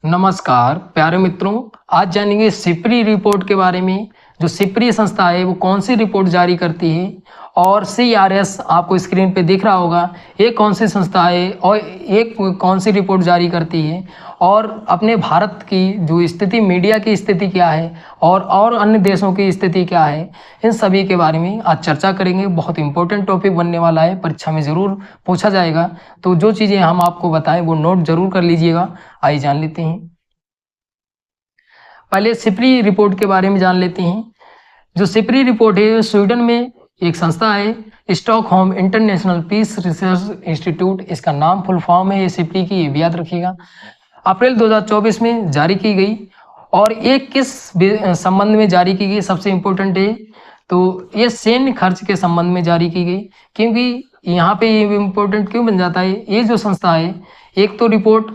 नमस्कार प्यारे मित्रों, आज जानेंगे सिपरी रिपोर्ट के बारे में। जो सिपरी संस्था है वो कौन सी रिपोर्ट जारी करती है और सीआरएस आपको स्क्रीन पे दिख रहा होगा, ये कौन सी संस्था है और एक कौन सी रिपोर्ट जारी करती है और अपने भारत की जो स्थिति, मीडिया की स्थिति क्या है और अन्य देशों की स्थिति क्या है, इन सभी के बारे में आज चर्चा करेंगे। बहुत इंपॉर्टेंट टॉपिक बनने वाला है, परीक्षा में ज़रूर पूछा जाएगा, तो जो चीज़ें हम आपको बताएं वो नोट जरूर कर लीजिएगा। आइए जान लेते हैं। पहले सिपरी रिपोर्ट के बारे में जान लेते हैं। जो सिपरी रिपोर्ट है स्वीडन में एक संस्था है, Stockholm International Peace Research Institute, इसका नाम फुल फॉर्म है। ये सिपरी की, ये भी याद रखिएगा। अप्रैल 2024 में जारी की गई और ये किस संबंध में जारी की गई, सबसे इम्पोर्टेंट है तो ये सैन्य खर्च के संबंध में जारी की गई। क्योंकि यहाँ पे ये इम्पोर्टेंट क्यों बन जाता है, ये जो संस्था है एक तो रिपोर्ट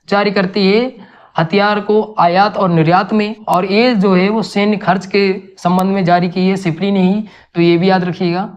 जारी करती है हथियार को आयात और निर्यात में, और ये जो है वो सैन्य खर्च के संबंध में जारी की है सिपरी ने ही, तो ये भी याद रखिएगा।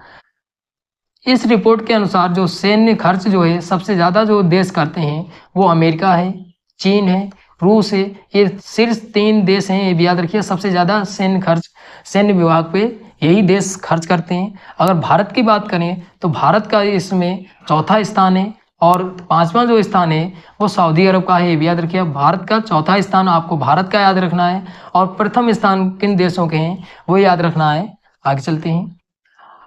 इस रिपोर्ट के अनुसार जो सैन्य खर्च जो है सबसे ज़्यादा जो देश करते हैं वो अमेरिका है, चीन है, रूस है। ये शीर्ष 3 देश हैं, ये भी याद रखिए। सबसे ज़्यादा सैन्य खर्च सैन्य विभाग पे यही देश खर्च करते हैं। अगर भारत की बात करें तो भारत का इसमें चौथा स्थान है और 5वां जो स्थान है वो सऊदी अरब का है, ये भी याद रखिए। भारत का चौथा स्थान आपको भारत का याद रखना है और प्रथम स्थान किन देशों के हैं वो याद रखना है। आगे चलते हैं।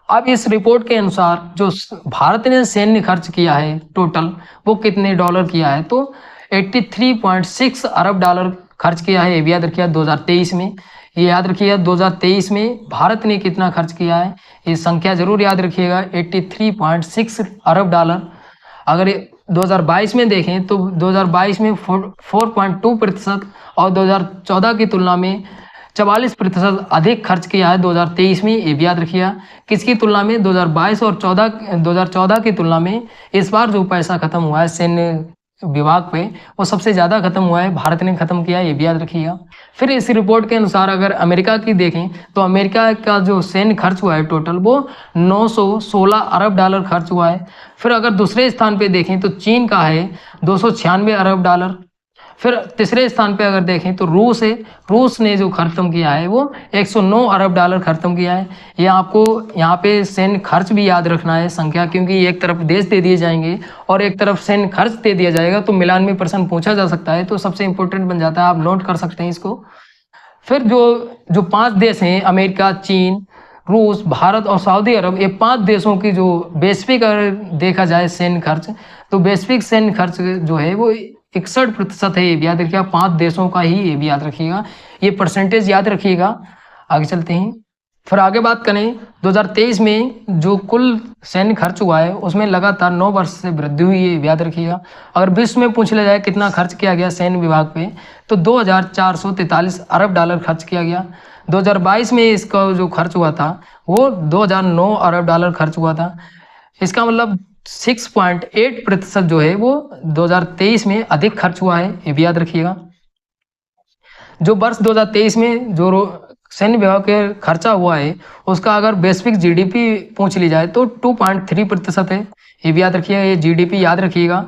अब इस रिपोर्ट के अनुसार जो भारत ने सैन्य खर्च किया है टोटल, वो कितने डॉलर किया है, तो 83.6 अरब डॉलर खर्च किया है, ये भी याद रखिए 2023 में। ये याद रखिएगा 2023 में भारत ने कितना खर्च किया है, ये संख्या जरूर याद रखिएगा, 83.6 अरब डॉलर। अगर 2022 में देखें तो 2022 में 4.2% और 2014 की तुलना में 44% अधिक खर्च किया है 2023 में, ये भी याद रखिएगा। किसकी तुलना में, 2022 और 2014 की तुलना में इस बार जो पैसा खत्म हुआ है सैन्य विभाग पे वो सबसे ज़्यादा खत्म हुआ है, भारत ने खत्म किया, ये भी याद रखिएगा। फिर इस रिपोर्ट के अनुसार अगर अमेरिका की देखें तो अमेरिका का जो सैन्य खर्च हुआ है टोटल वो 916 अरब डॉलर खर्च हुआ है। फिर अगर दूसरे स्थान पे देखें तो चीन का है 296 अरब डॉलर। फिर तीसरे स्थान पे अगर देखें तो रूस है, रूस ने जो खत्म किया है वो 109 अरब डॉलर खत्म किया है। ये आपको यहाँ पे सैन्य खर्च भी याद रखना है संख्या, क्योंकि एक तरफ देश दे दिए जाएंगे और एक तरफ सैन्य खर्च दे दिया जाएगा तो मिलान में प्रश्न पूछा जा सकता है, तो सबसे इंपॉर्टेंट बन जाता है, आप नोट कर सकते हैं इसको। फिर जो 5 देश हैं, अमेरिका, चीन, रूस, भारत और सऊदी अरब, ये 5 देशों की जो वैश्विक अगर देखा जाए सैन्य खर्च, तो वैश्विक सैन्य खर्च जो है वो 61% है, ये भी याद रखिएगा। 5 देशों का ही, ये भी याद रखिएगा, ये परसेंटेज याद रखिएगा। आगे चलते हैं। फिर आगे बात करें 2023 में जो कुल सैन्य खर्च हुआ है उसमें लगातार 9 वर्ष से वृद्धि हुई है, ये भी याद रखिएगा। अगर विश्व में पूछ लिया जाए कितना खर्च किया गया सैन्य विभाग पे तो 2443 अरब डॉलर खर्च किया गया। 2022 में इसका जो खर्च हुआ था वो 2009 अरब डॉलर खर्च हुआ था। इसका मतलब 6.8% जो है वो 2023 में अधिक खर्च हुआ है, ये भी याद रखिएगा। जो वर्ष 2023 में जो सैन्य विभाग के खर्चा हुआ है उसका अगर वैश्विक जीडीपी पूछ ली जाए तो 2.3% है, ये भी याद रखिएगा, ये जीडीपी याद रखिएगा।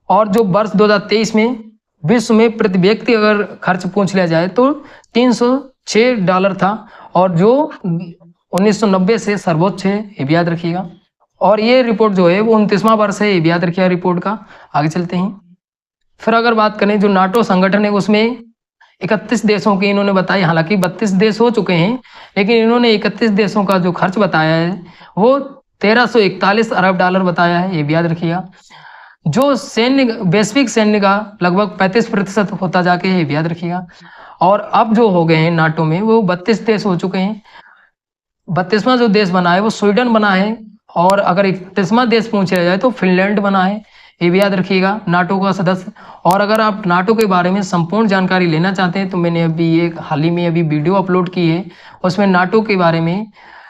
और जो वर्ष 2023 में विश्व में प्रति व्यक्ति अगर खर्च पूछ लिया जाए तो 306 डॉलर था और जो 1990 से सर्वोच्च है, ये भी याद रखिएगा। और ये रिपोर्ट जो है वो 29वां वर्ष है, ये भी याद रखिएगा रिपोर्ट का। आगे चलते हैं। फिर अगर बात करें जो नाटो संगठन है उसमें 31 देशों की इन्होंने बताई, हालांकि 32 देश हो चुके हैं लेकिन इन्होंने 31 देशों का जो खर्च बताया है वो 1341 अरब डॉलर बताया है, ये भी याद रखिएगा। जो सैन्य वैश्विक सैन्य का लगभग 35% होता जाके, ये भी याद रखिएगा। और अब जो हो गए हैं नाटो में वो 32 देश हो चुके हैं। 32वां जो देश बना है वो स्वीडन बना है और अगर 31वां देश पूछ लिया जाए तो फिनलैंड बना है, ये भी याद रखिएगा, नाटो का सदस्य। और अगर आप नाटो के बारे में संपूर्ण जानकारी लेना चाहते हैं तो मैंने अभी एक हाल ही में अभी वीडियो अपलोड की है, उसमें नाटो के बारे में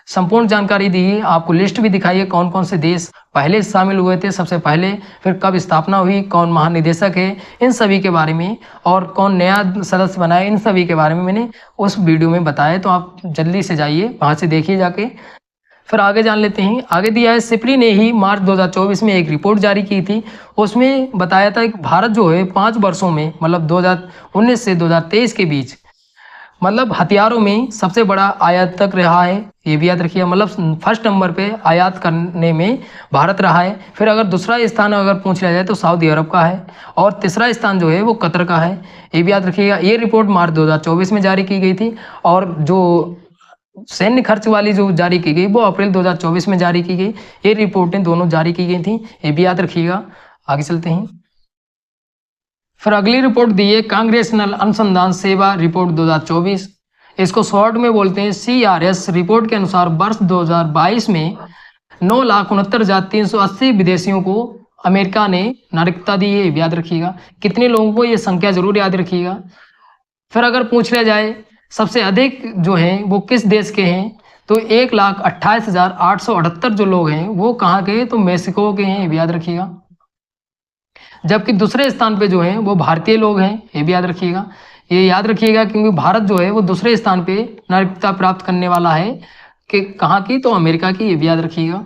संपूर्ण जानकारी दी है। आपको लिस्ट भी दिखाई है कौन कौन से देश पहले शामिल हुए थे सबसे पहले, फिर कब स्थापना हुई, कौन महानिदेशक है, इन सभी के बारे में, और कौन नया सदस्य बनाए, इन सभी के बारे में मैंने उस वीडियो में बताया, तो आप जल्दी से जाइए वहाँ से देखिए जाके। फिर आगे जान लेते हैं। आगे दिया है सिप्री ने ही मार्च 2024 में एक रिपोर्ट जारी की थी। उसमें बताया था कि भारत जो है 5 वर्षों में मतलब 2019 से 2023 के बीच मतलब हथियारों में सबसे बड़ा आयातक रहा है। ये भी याद रखिए, मतलब फर्स्ट नंबर पे आयात करने में भारत रहा है। फिर अगर दूसरा स्थान अगर पूछ लिया जाए तो सऊदी अरब का है और तीसरा स्थान जो है वो कतर का है। ये भी याद रखिएगा। ये रिपोर्ट मार्च 2024 में जारी की गई थी और जो सैन्य खर्च वाली जो जारी की गई वो अप्रैल 2024 में जारी की गई। ये रिपोर्टें दोनों जारी की गई थी, ये भी याद रखिएगा। आगे चलते हैं। फिर अगली रिपोर्ट दी है कांग्रेसनल अनुसंधान सेवा रिपोर्ट 2024। इसको शॉर्ट में बोलते हैं CRS। रिपोर्ट के अनुसार वर्ष 2022 में 9,69,380 विदेशियों को अमेरिका ने नागरिकता दी है, याद रखिएगा। कितने लोगों को, ये संख्या जरूर याद रखिएगा। फिर अगर पूछ लिया जाए सबसे अधिक जो हैं वो किस देश के हैं, तो 1,28,878 जो लोग हैं वो कहाँ के, तो मेक्सिको के हैं, ये भी याद रखिएगा। जबकि दूसरे स्थान पे जो हैं वो भारतीय लोग हैं, ये भी याद रखिएगा। ये याद रखिएगा क्योंकि भारत जो है वो दूसरे स्थान पे नागरिकता प्राप्त करने वाला है कि कहाँ की, तो अमेरिका की, ये भी याद रखिएगा।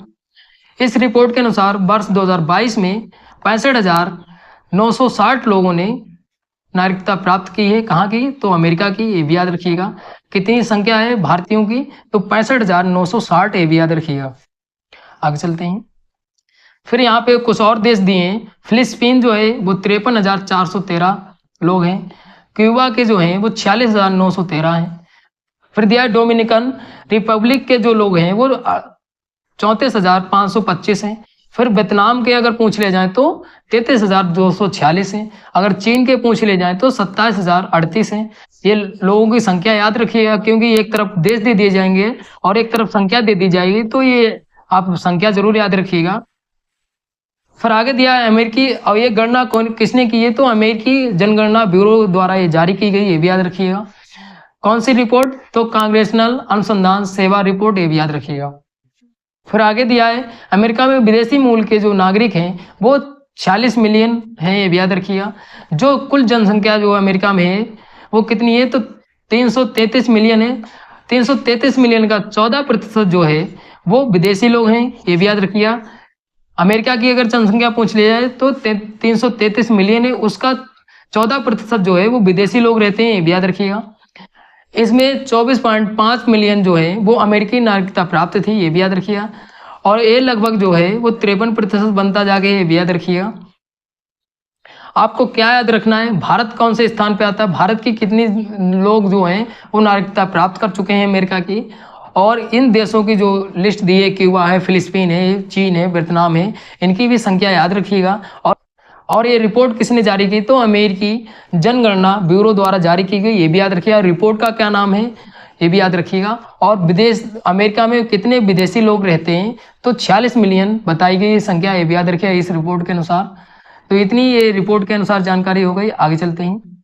इस रिपोर्ट के अनुसार वर्ष 2022 में 65,960 लोगों ने नागरिकता प्राप्त की है, कहाँ की, तो अमेरिका की, ये भी याद रखिएगा। कितनी संख्या है भारतीयों की, तो 65,960, ये भी याद रखिएगा। आगे चलते हैं। फिर यहाँ पे कुछ और देश दिए हैं। फिलिस्पीन जो है वो 53,413 लोग हैं। क्यूबा के जो हैं वो 46,913 हैं। फिर दिया है डोमिनिकन रिपब्लिक के जो लोग हैं वो 34,525 हैं। फिर वियतनाम के अगर पूछ ले जाएं तो 33,246 हैं। अगर चीन के पूछ ले जाएं तो 27,038 हैं। ये लोगों की संख्या याद रखिएगा क्योंकि एक तरफ देश दे दिए जाएंगे और एक तरफ संख्या दे दी जाएगी, तो ये आप संख्या जरूर याद रखिएगा। फिर आगे दिया है अमेरिकी, और ये गणना कौन किसने की है, तो अमेरिकी जनगणना ब्यूरो द्वारा ये जारी की गई, ये भी याद रखिएगा। कौन सी रिपोर्ट, तो कांग्रेसनल अनुसंधान सेवा रिपोर्ट, ये भी याद रखिएगा। फिर आगे दिया है अमेरिका में विदेशी मूल के जो नागरिक हैं वो 46 मिलियन हैं, ये भी याद रखिएगा। जो कुल जनसंख्या जो अमेरिका में है वो कितनी है, तो 333 मिलियन है। 333 मिलियन का 14% जो है वो विदेशी लोग हैं, ये भी याद रखिएगा। अमेरिका की अगर जनसंख्या पूछ ली जाए तो 333 मिलियन है, उसका 14% जो है वो विदेशी लोग रहते हैं, ये भी याद रखिएगा। इसमें 24.5 मिलियन जो है वो अमेरिकी नागरिकता प्राप्त थी, ये भी याद रखिएगा। और ये लगभग जो है वो 53% बनता जाके, ये भी याद रखिएगा। आपको क्या याद रखना है, भारत कौन से स्थान पे आता है, भारत की कितनी लोग जो हैं वो नागरिकता प्राप्त कर चुके हैं अमेरिका की। और इन देशों की जो लिस्ट दी है, क्यूबा है, फिलिस्पीन है, चीन है, वियतनाम है, इनकी भी संख्या याद रखिएगा। और ये रिपोर्ट किसने जारी की, तो अमेरिकी जनगणना ब्यूरो द्वारा जारी की गई, ये भी याद रखिएगा। रिपोर्ट का क्या नाम है, ये भी याद रखिएगा। और विदेश अमेरिका में कितने विदेशी लोग रहते हैं, तो 46 मिलियन बताई गई संख्या, ये भी याद रखिएगा इस रिपोर्ट के अनुसार। तो इतनी ये रिपोर्ट के अनुसार जानकारी हो गई। आगे चलते हैं।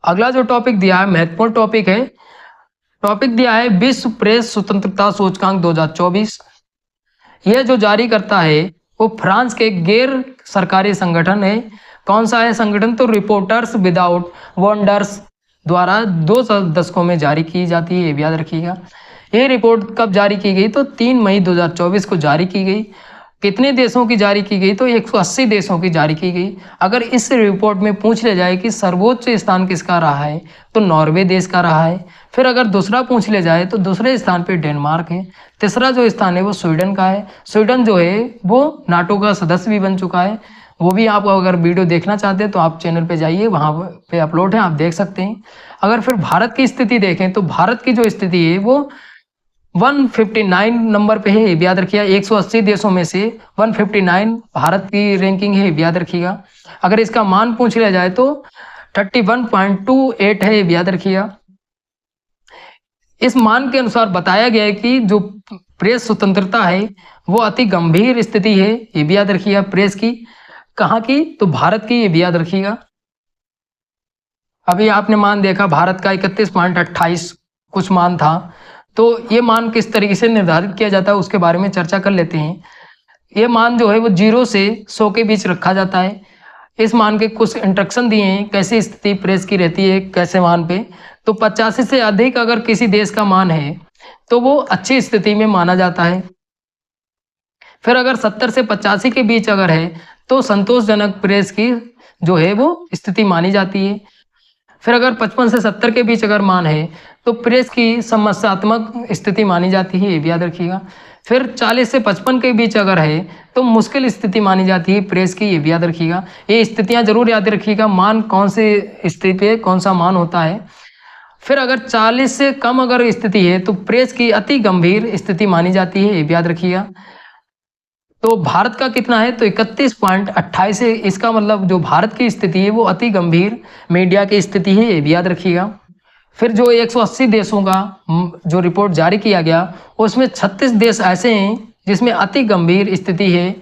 अगला जो टॉपिक दिया है महत्वपूर्ण टॉपिक है। टॉपिक दिया है विश्व प्रेस स्वतंत्रता सूचकांक 2024। यह जो जारी करता है वो फ्रांस के गैर सरकारी संगठन है। कौन सा है संगठन, तो रिपोर्टर्स विदाउट बॉर्डर्स द्वारा 2 दशकों में जारी की जाती है, ये भी याद रखिएगा। ये रिपोर्ट कब जारी की गई, तो 3 मई 2024 को जारी की गई। कितने देशों की जारी की गई, तो 180 देशों की जारी की गई। अगर इस रिपोर्ट में पूछ लिया जाए कि सर्वोच्च स्थान किसका रहा है, तो नॉर्वे देश का रहा है। फिर अगर दूसरा पूछ लिया जाए तो दूसरे स्थान पे डेनमार्क है। तीसरा जो स्थान है वो स्वीडन का है। स्वीडन जो है वो नाटो का सदस्य भी बन चुका है। वो भी आप अगर वीडियो देखना चाहते हैं तो आप चैनल पे जाइए, वहाँ पे अपलोड है, आप देख सकते हैं। अगर फिर भारत की स्थिति देखें तो भारत की जो स्थिति है वो 159 नंबर पे है, ये भी याद रखिएगा। 180 देशों में से 159 भारत की रैंकिंग है, ये भी याद रखिएगा। अगर इसका मान पूछ लिया जाए तो 31.28 है, ये भी याद रखिएगा। इस मान के अनुसार बताया गया है कि जो प्रेस स्वतंत्रता है वो अति गंभीर स्थिति है, ये भी याद रखिएगा। प्रेस की कहाँ की, तो भारत की, ये भी याद रखिएगा। अभी आपने मान देखा भारत का 31.28 कुछ मान था, तो ये मान किस तरीके से निर्धारित किया जाता है उसके बारे में चर्चा कर लेते हैं। ये मान जो है वो 0 से 100 के बीच रखा जाता है। इस मान के कुछ इंस्ट्रक्शन दिए हैं कैसी स्थिति प्रेस की रहती है कैसे मान पे। तो 85 से अधिक अगर किसी देश का मान है तो वो अच्छी स्थिति में माना जाता है। फिर अगर 70 से 85 के बीच अगर है तो संतोषजनक प्रेस की जो है वो स्थिति मानी जाती है। फिर अगर 55 से 70 के बीच अगर मान है तो प्रेस की समस्यात्मक स्थिति मानी जाती है, ये भी याद रखिएगा। फिर 40 से 55 के बीच अगर है तो मुश्किल स्थिति मानी जाती है प्रेस की, ये भी याद रखिएगा। ये स्थितियां जरूर याद रखिएगा, मान कौन से स्थिति पे कौन सा मान होता है। फिर अगर 40 से कम अगर स्थिति है तो प्रेस की अति गंभीर स्थिति मानी जाती है, ये भी याद रखिएगा। तो भारत का कितना है तो 31.28 है, इसका मतलब जो भारत की स्थिति है वो अति गंभीर मीडिया की स्थिति है, ये भी याद रखिएगा। फिर जो 180 देशों का जो रिपोर्ट जारी किया गया उसमें 36 देश ऐसे हैं जिसमें अति गंभीर स्थिति है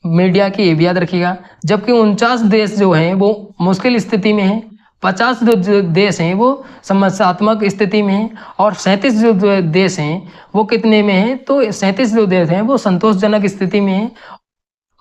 मीडिया की, ये भी याद रखिएगा। जबकि 49 देश जो हैं वो मुश्किल स्थिति में हैं, 50 जो देश हैं वो समस्यात्मक स्थिति में हैं और 37 जो देश हैं वो कितने में हैं तो 37 जो देश हैं वो संतोषजनक स्थिति में हैं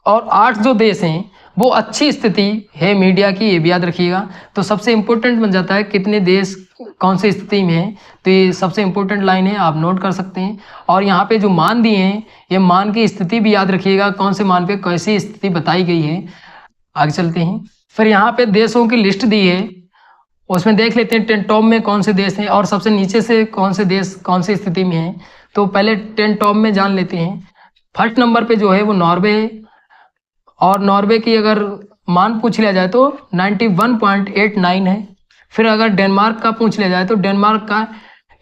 और 8 जो देश हैं वो अच्छी स्थिति है मीडिया की, ये भी याद रखिएगा। तो सबसे इम्पोर्टेंट बन जाता है कितने देश कौन सी स्थिति में है, तो ये सबसे इम्पोर्टेंट लाइन है, आप नोट कर सकते हैं। और यहाँ पे जो मान दिए हैं ये मान की स्थिति भी याद रखिएगा, कौन से मान पे कैसी स्थिति बताई गई है। आगे चलते हैं। फिर यहाँ पे देशों की लिस्ट दी है, उसमें देख लेते हैं 10 टॉप में कौन से देश हैं और सबसे नीचे से कौन से देश कौन सी स्थिति में है। तो पहले 10 टॉप में जान लेते हैं। फर्स्ट नंबर पे जो है वो नॉर्वे है और नॉर्वे की अगर मान पूछ लिया जाए तो 91.89 है। फिर अगर डेनमार्क का पूछ लिया जाए तो डेनमार्क का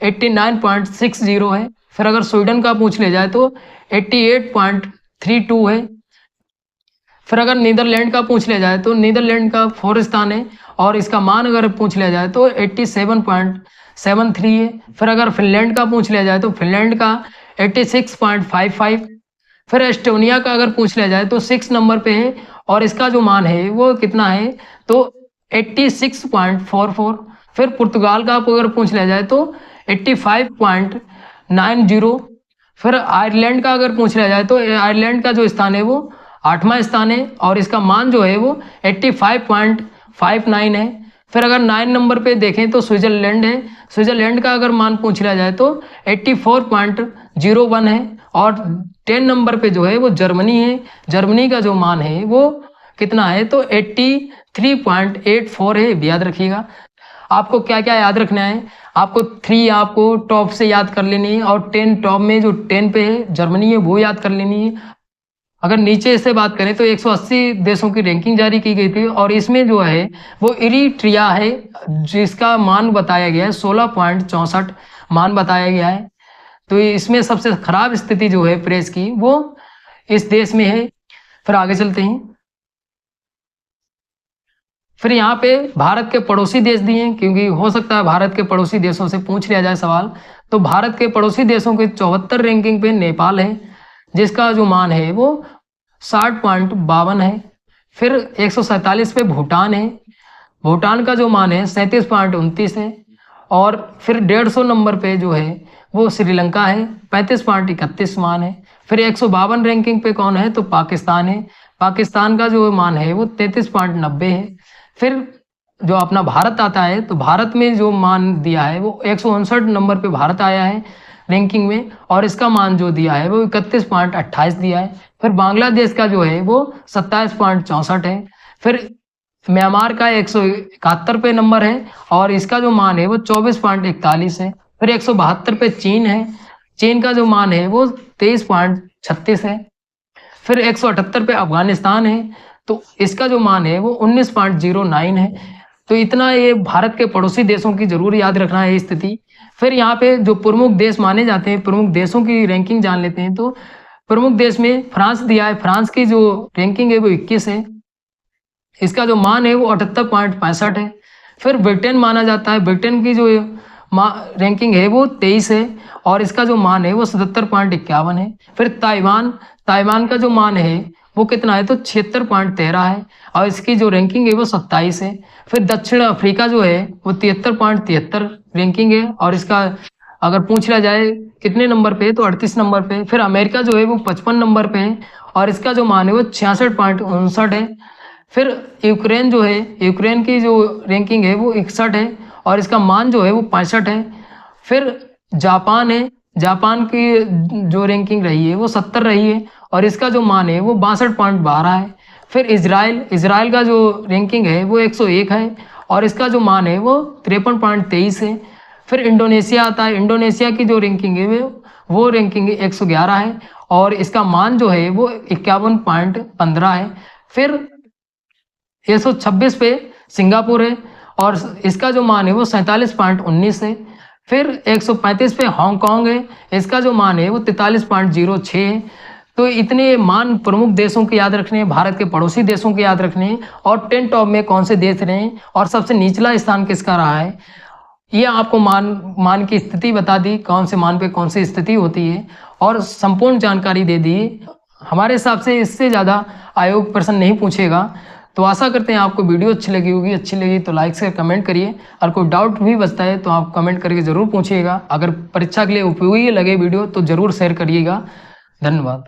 89.60 है। फिर अगर स्वीडन का पूछ लिया जाए तो 88.32 है। फिर अगर नीदरलैंड का पूछ लिया जाए तो नीदरलैंड का 4 स्थान है और इसका मान अगर पूछ लिया जाए तो 87.73 है। फिर अगर फिनलैंड का पूछ लिया जाए तो फिनलैंड का 86.55। फिर एस्टोनिया का अगर पूछ लिया जाए तो 6 नंबर पे है और इसका जो मान है वो कितना है तो 86.44। फिर पुर्तगाल का अगर पूछ लिया जाए तो 85.90। फिर आयरलैंड का अगर पूछ लिया जाए तो आयरलैंड का जो स्थान है वो 8वां स्थान है और इसका मान जो है वो 85.59 है। फिर अगर 9 नंबर पे देखें तो स्विट्जरलैंड है, स्विट्जरलैंड का अगर मान पूछ लिया जाए तो 84.01 है। और 10 नंबर पे जो है वो जर्मनी है, जर्मनी का जो मान है वो कितना है तो 83.84 है, याद रखिएगा। आपको क्या क्या याद रखना है, आपको 3 आपको टॉप से याद कर लेनी है और 10 टॉप में जो 10 पे है जर्मनी है वो याद कर लेनी है। अगर नीचे से बात करें तो 180 देशों की रैंकिंग जारी की गई थी और इसमें जो है वो इरीट्रिया है जिसका मान बताया गया है 16.64 मान बताया गया है। तो इसमें सबसे खराब स्थिति जो है प्रेस की वो इस देश में है। फिर आगे चलते हैं। फिर यहाँ पे भारत के पड़ोसी देश दिए हैं क्योंकि हो सकता है भारत के पड़ोसी देशों से पूछ लिया जाए सवाल। तो भारत के पड़ोसी देशों के 74 रैंकिंग पे नेपाल है जिसका जो मान है वो 60.52 है। फिर 147 पे भूटान है, भूटान का जो मान है 37.29 है। और फिर 150 नंबर पे जो है वो श्रीलंका है, 35.31 मान है। फिर 152 रैंकिंग पे कौन है तो पाकिस्तान है, पाकिस्तान का जो मान है वो 33.90 है। फिर जो अपना भारत आता है तो भारत में जो मान दिया है वो 159 नंबर पे भारत आया है रैंकिंग में और इसका मान जो दिया है वो 31.28 दिया है। फिर बांग्लादेश का जो है वो 27.64 है। फिर म्यांमार का 171 पे नंबर है और इसका जो मान है वो 24.41 है। फिर 172 पे चीन है, चीन का जो मान है वो 23.36 है। फिर 178 पे अफगानिस्तान है तो इसका जो मान है वो 19.09 है। तो इतना ये भारत के पड़ोसी देशों की जरूर याद रखना है स्थिति। फिर यहाँ पे जो प्रमुख देश माने जाते हैं, प्रमुख देशों की रैंकिंग जान लेते हैं। तो प्रमुख देश में फ्रांस दिया है, फ्रांस की जो रैंकिंग है वो 21 है, इसका जो मान है वो 78.65 है। फिर ब्रिटेन माना जाता है, ब्रिटेन की जो रैंकिंग है वो 23 है और इसका जो मान है वो 77.51 है। फिर ताइवान, ताइवान का जो मान है वो कितना है तो 76.13 है और इसकी जो रैंकिंग है वो 27 है। फिर दक्षिण अफ्रीका जो है वो 73.73 रैंकिंग है और इसका अगर पूछ लिया जाए कितने नंबर पे तो 38 नंबर पे। फिर अमेरिका जो है वो 55 नंबर पे है और इसका जो मान है वो 66.59 है। फिर यूक्रेन जो है, यूक्रेन की जो रैंकिंग है वो 61 है और इसका मान जो है वो 65 है। फिर जापान है, जापान की जो रैंकिंग रही है वो 70 रही है और इसका जो मान है वो 62.12 है। फिर इजराइल का जो रैंकिंग है वो 101 है और इसका जो मान है वो 53.23 है। फिर इंडोनेशिया आता है, इंडोनेशिया की जो रैंकिंग है वो रैंकिंग 111 है और इसका मान जो है वो 51.15 है। फिर 126 पे सिंगापुर है और इसका जो मान है वो 47.19 है। फिर 135 पे हांगकांग है, इसका जो मान है वो 43.06 है। तो इतने मान प्रमुख देशों के याद रखने हैं, भारत के पड़ोसी देशों के याद रखने हैं और 10 टॉप में कौन से देश रहे हैं और सबसे निचला स्थान किसका रहा है। ये आपको मान की स्थिति बता दी, कौन से मान पे कौन सी स्थिति होती है और संपूर्ण जानकारी दे दी। हमारे हिसाब से इससे ज़्यादा आयोग प्रश्न नहीं पूछेगा। तो आशा करते हैं आपको वीडियो अच्छी लगी होगी। अच्छी लगी तो लाइक से कमेंट करिए और कोई डाउट भी बचता है तो आप कमेंट करके ज़रूर पूछिएगा। अगर परीक्षा के लिए उपयोगी लगे वीडियो तो ज़रूर शेयर करिएगा। धन्यवाद।